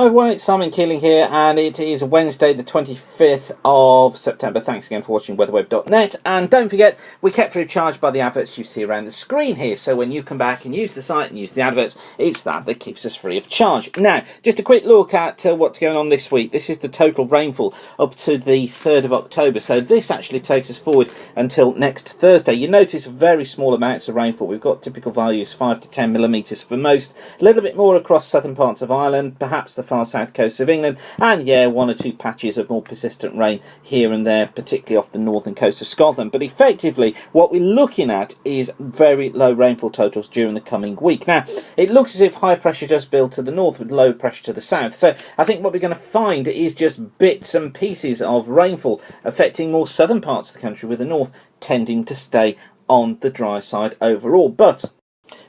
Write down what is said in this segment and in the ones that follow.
Hi everyone, it's Simon Keeling here, and it is Wednesday the 25th of September. Thanks again for watching weatherweb.net, and don't forget, we're kept free of charge by the adverts you see around the screen here, so when you come back and use the site and use the adverts, it's that keeps us free of charge. Now, just a quick look at what's going on this week. This is the total rainfall up to the 3rd of October, so this actually takes us forward until next Thursday. You notice very small amounts of rainfall. We've got typical values 5 to 10 millimetres for most, a little bit more across southern parts of Ireland, perhaps the far south coast of England, and yeah, one or two patches of more persistent rain here and there, particularly off the northern coast of Scotland. But effectively, what we're looking at is very low rainfall totals during the coming week. Now, it looks as if high pressure does build to the north with low pressure to the south. So I think what we're going to find is just bits and pieces of rainfall affecting more southern parts of the country, with the north tending to stay on the dry side overall. But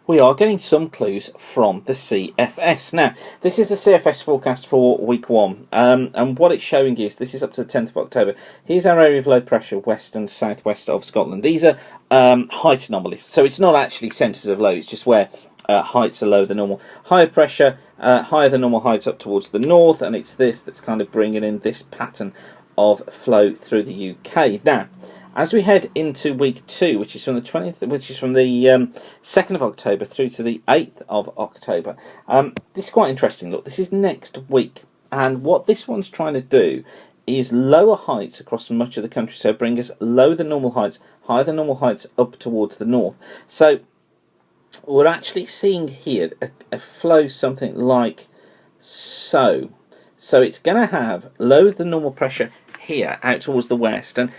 we are getting some clues from the CFS. Now, this is the CFS forecast for week 1, and what it's showing is, this is up to the 10th of October, here's our area of low pressure west and southwest of Scotland. These are height anomalies, so it's not actually centres of low, it's just where heights are lower than normal. Higher pressure, higher than normal heights up towards the north, and it's this that's kind of bringing in this pattern of flow through the UK. Now, as we head into week 2, which is from the 2nd of October through to the 8th of October, this is quite interesting. Look, this is next week, and what this one's trying to do is lower heights across much of the country, so bring us lower than normal heights, higher than normal heights up towards the north. So we're actually seeing here a flow something like so. So it's going to have lower than normal pressure here out towards the west and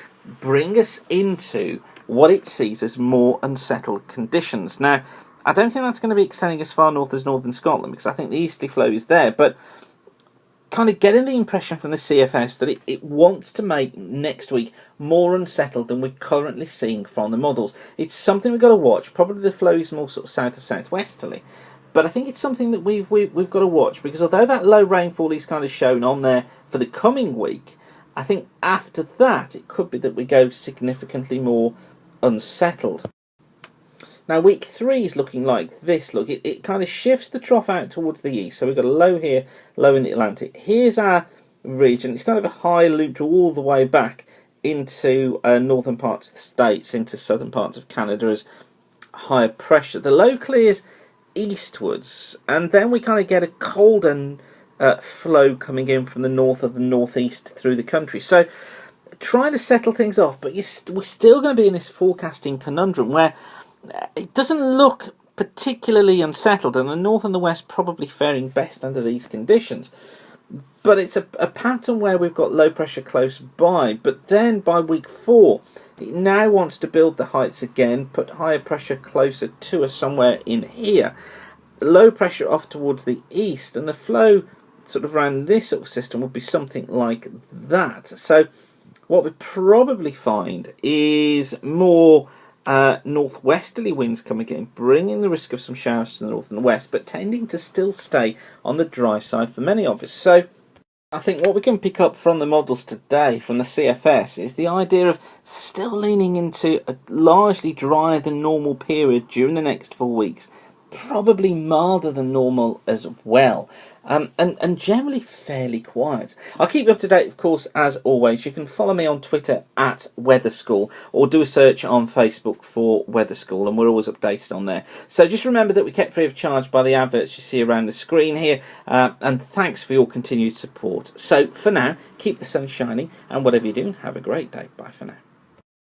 bring us into what it sees as more unsettled conditions. Now, I don't think that's going to be extending as far north as northern Scotland, because I think the easterly flow is there, but kind of getting the impression from the CFS that it wants to make next week more unsettled than we're currently seeing from the models. It's something we've got to watch. Probably the flow is more sort of south to southwesterly, but I think it's something that we've got to watch, because although that low rainfall is kind of shown on there for the coming week, I think after that it could be that we go significantly more unsettled. Now, week 3 is looking like this. Look, it kind of shifts the trough out towards the east. So we've got a low here, low in the Atlantic. Here's our region. It's kind of a high loop all the way back into northern parts of the States, into southern parts of Canada as higher pressure. The low clears eastwards, and then we kind of get a colder flow coming in from the north of the northeast through the country. So trying to settle things off, but we're still going to be in this forecasting conundrum where it doesn't look particularly unsettled, and the north and the west probably faring best under these conditions. But it's a pattern where we've got low pressure close by, but then by week 4 it now wants to build the heights again, put higher pressure closer to us somewhere in here, low pressure off towards the east, and the flow sort of around this sort of system would be something like that. So what we probably find is more northwesterly winds coming in, bringing the risk of some showers to the north and the west, but tending to still stay on the dry side for many of us. So I think what we can pick up from the models today, from the CFS, is the idea of still leaning into a largely drier than normal period during the next 4 weeks, probably milder than normal as well, and generally fairly quiet. I'll keep you up to date, of course, as always. You can follow me on Twitter at Weather School, or do a search on Facebook for Weather School, and we're always updated on there. So just remember that we kept free of charge by the adverts you see around the screen here, and thanks for your continued support. So for now, keep the sun shining, and whatever you're doing, have a great day. Bye for now.